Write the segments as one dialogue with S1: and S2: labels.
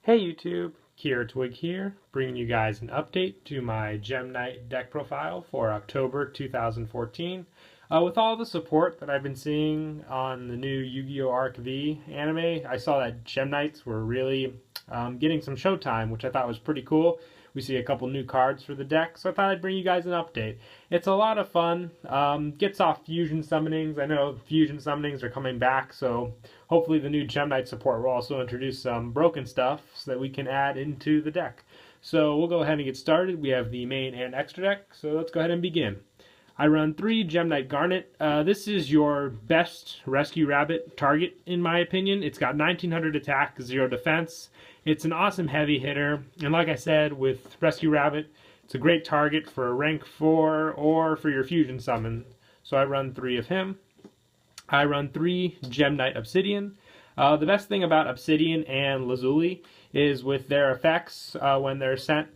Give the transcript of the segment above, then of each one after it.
S1: Hey YouTube, Kier Twig here, bringing you guys an update to my Gem Knight deck profile for October 2014. With all the support that I've been seeing on the new Yu-Gi-Oh! Arc V anime, I saw that Gem Knights were really getting some showtime, which I thought was pretty cool. We see a couple new cards for the deck, so I thought I'd bring you guys an update. It's a lot of fun. Gets off fusion summonings. I know fusion summonings are coming back, so hopefully the new Gem Knight support will also introduce some broken stuff so that we can add into the deck. So we'll go ahead and get started. We have the main and extra deck, so let's go ahead and begin. I run 3 Gem Knight Garnet. This is your best Rescue Rabbit target, in my opinion. It's got 1900 attack, 0 defense. It's an awesome heavy hitter, and like I said, with Rescue Rabbit, it's a great target for rank 4 or for your fusion summon. So I run 3 of him. I run 3 Gem Knight Obsidian. The best thing about Obsidian and Lazuli is with their effects, when they're sent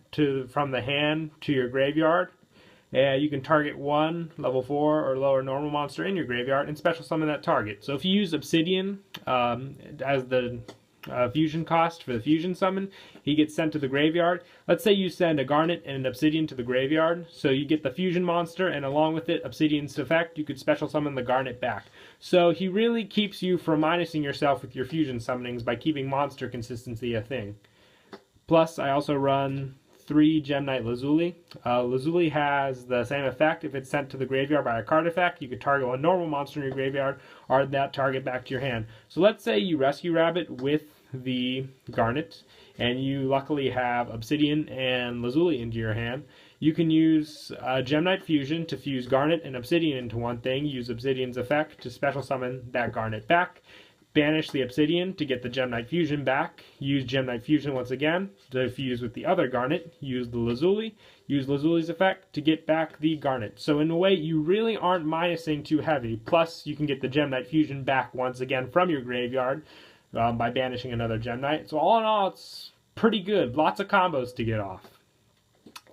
S1: from the hand to your graveyard, you can target one level 4 or lower normal monster in your graveyard and special summon that target. So if you use Obsidian as the fusion cost for the fusion summon, he gets sent to the graveyard. Let's say you send a Garnet and an Obsidian to the graveyard, so you get the fusion monster, and along with it, Obsidian's effect, you could special summon the Garnet back. So he really keeps you from minusing yourself with your fusion summonings by keeping monster consistency a thing. Plus, I also run 3 Gem Knight Lazuli. Lazuli has the same effect. If it's sent to the graveyard by a card effect, you could target one normal monster in your graveyard or that target back to your hand. So let's say you Rescue Rabbit with the Garnet and you luckily have Obsidian and Lazuli into your hand. You can use Gem Knight Fusion to fuse Garnet and Obsidian into one thing, use Obsidian's effect to special summon that Garnet back, banish the Obsidian to get the Gem Knight Fusion back, use Gem Knight Fusion once again to fuse with the other Garnet, use the Lazuli, use Lazuli's effect to get back the Garnet. So in a way, you really aren't minusing too heavy, plus you can get the Gem Knight Fusion back once again from your graveyard by banishing another Gem Knight. So all in all, it's pretty good. Lots of combos to get off.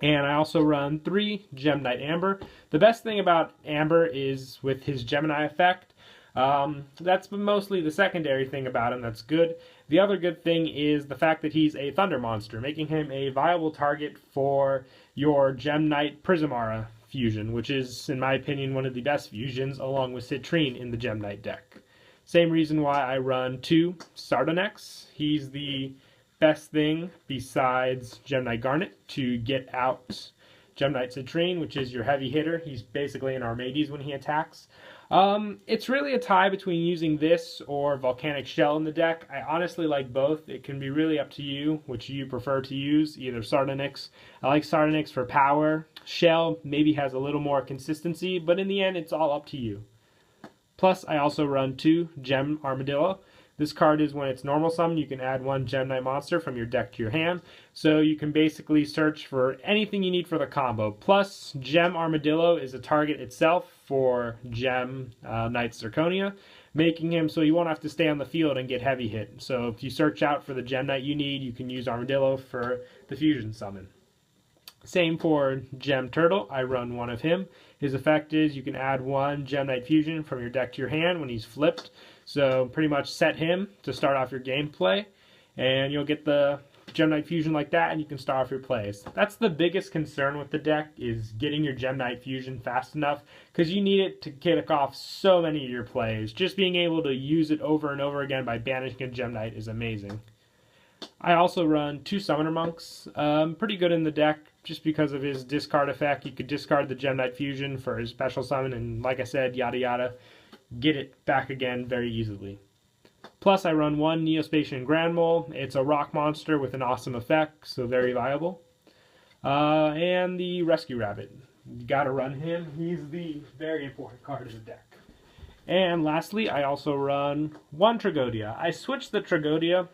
S1: And I also run 3 Gem Knight Amber. The best thing about Amber is with his Gemini effect. That's mostly the secondary thing about him that's good. The other good thing is the fact that he's a Thunder monster, making him a viable target for your Gem Knight Prismara fusion, which is, in my opinion, one of the best fusions, along with Citrine in the Gem Knight deck. Same reason why I run 2 Sardonex. He's the best thing besides Gem Knight Garnet to get out Gem Knight Citrine, which is your heavy hitter. He's basically an Armades when he attacks. It's really a tie between using this or Volcanic Shell in the deck. I honestly like both. It can be really up to you which you prefer to use, either Sardonex. I like Sardonex for power. Shell maybe has a little more consistency, but in the end, it's all up to you. Plus, I also run 2 Gem Armadillo. This card is when it's normal summon, you can add 1 Gem Knight monster from your deck to your hand. So you can basically search for anything you need for the combo. Plus, Gem Armadillo is a target itself for Gem Knight Zirconia, making him so you won't have to stay on the field and get heavy hit. So if you search out for the Gem Knight you need, you can use Armadillo for the fusion summon. Same for Gem Turtle. I run 1 of him. His effect is you can add 1 Gem Knight Fusion from your deck to your hand when he's flipped. So pretty much set him to start off your gameplay, and you'll get the Gem Knight Fusion like that, and you can start off your plays. That's the biggest concern with the deck, is getting your Gem Knight Fusion fast enough, because you need it to kick off so many of your plays. Just being able to use it over and over again by banishing a Gem Knight is amazing. I also run 2 Summoner Monks. Pretty good in the deck, just because of his discard effect. You could discard the Gem Knight Fusion for his special summon, and like I said, yada yada, get it back again very easily. Plus, I run 1 Neospatian Grand Mole. It's a rock monster with an awesome effect, so very viable. And the Rescue Rabbit. You gotta run him. He's the very important card of the deck. And lastly, I also run 1 Tragoedia. I switched the Tragoedia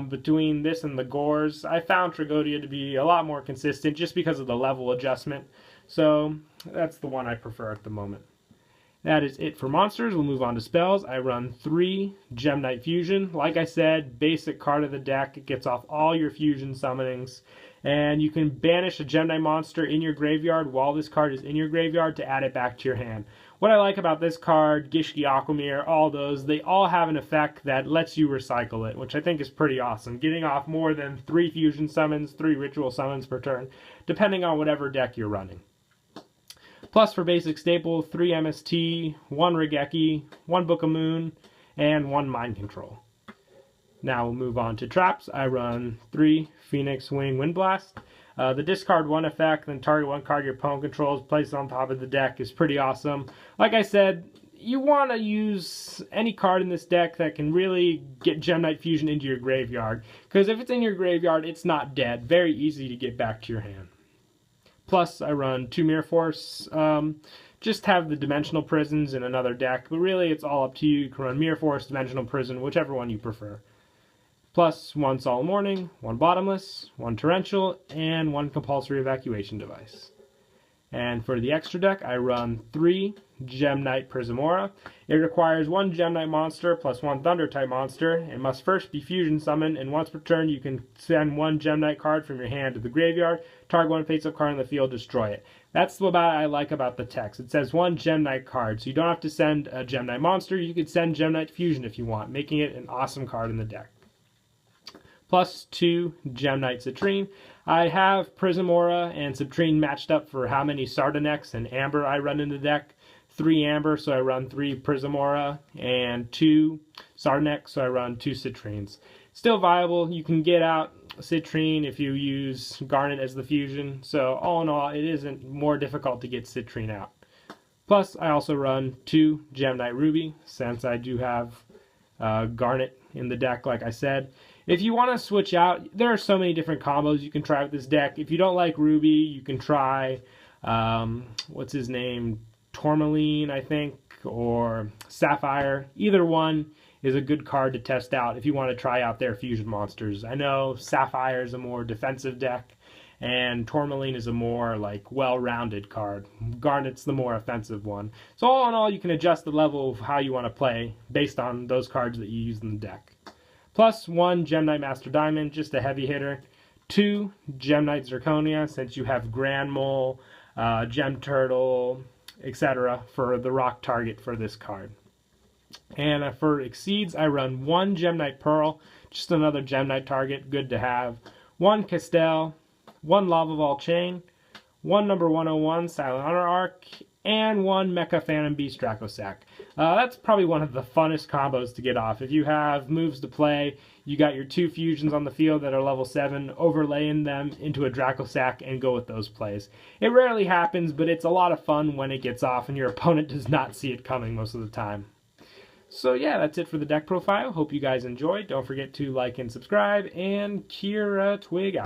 S1: between this and the Gores. I found Tragoedia to be a lot more consistent just because of the level adjustment. So that's the one I prefer at the moment. That is it for monsters. We'll move on to spells. I run 3 Gem Knight Fusion. Like I said, basic card of the deck. It gets off all your fusion summonings. And you can banish a Gem Knight monster in your graveyard while this card is in your graveyard to add it back to your hand. what I like about this card, Gishki Aquamir, all those, they all have an effect that lets you recycle it, which I think is pretty awesome. Getting off more than 3 fusion summons, 3 ritual summons per turn, depending on whatever deck you're running. Plus for basic staple, 3 MST, 1 Raigeki, 1 Book of Moon, and 1 Mind Control. Now we'll move on to traps. I run 3 Phoenix Wing Wind Blast. The discard 1 effect, then target 1 card your opponent controls, place it on top of the deck is pretty awesome. Like I said, you want to use any card in this deck that can really get Gem Knight Fusion into your graveyard. Because if it's in your graveyard, it's not dead. Very easy to get back to your hand. Plus, I run 2 Mirror Force. Just have the Dimensional Prisons in another deck, but really it's all up to you. You can run Mirror Force, Dimensional Prison, whichever one you prefer. Plus 1 Solemn Warning, 1 Bottomless, 1 Torrential, and 1 Compulsory Evacuation Device. And for the extra deck, I run 3 Gem Knight Prismora. It requires 1 Gem Knight monster plus 1 Thunder type monster. It must first be fusion summoned, and once per turn you can send 1 Gem Knight card from your hand to the graveyard, target 1 face-up card on the field, destroy it. That's what I like about the text. It says 1 Gem Knight card, so you don't have to send a Gem Knight monster. You could send Gem Knight Fusion if you want, making it an awesome card in the deck. Plus 2 Gem Knight Citrine. I have Prismora and Citrine matched up for how many Sardonyx and Amber I run in the deck. 3 Amber, so I run 3 Prismora, and 2 Sardonyx, so I run 2 Citrines. Still viable. You can get out Citrine if you use Garnet as the fusion, so all in all, it isn't more difficult to get Citrine out. Plus, I also run 2 Gem Knight Ruby, since I do have Garnet in the deck, like I said. If you want to switch out, there are so many different combos you can try with this deck. If you don't like Ruby, you can try, what's his name, Tourmaline, I think, or Sapphire. Either one is a good card to test out if you want to try out their fusion monsters. I know Sapphire is a more defensive deck, and Tourmaline is a more well-rounded card. Garnet's the more offensive one. So all in all, you can adjust the level of how you want to play based on those cards that you use in the deck. Plus 1 Gem Knight Master Diamond, just a heavy hitter. 2 Gem Knight Zirconia, since you have Grand Mole, Gem Turtle, etc. for the rock target for this card. And for Exceeds, I run 1 Gem Knight Pearl, just another Gem Knight target, good to have. 1 Castel, 1 Lava Ball Chain, 1 number 101 Silent Hunter Arc, and 1 Mecha Phantom Beast Dracosac. That's probably one of the funnest combos to get off. If you have moves to play, you got your 2 fusions on the field that are level 7, overlaying them into a Dracosac and go with those plays. It rarely happens, but it's a lot of fun when it gets off and your opponent does not see it coming most of the time. So yeah, that's it for the deck profile. Hope you guys enjoyed. Don't forget to like and subscribe, and Kira Twig out.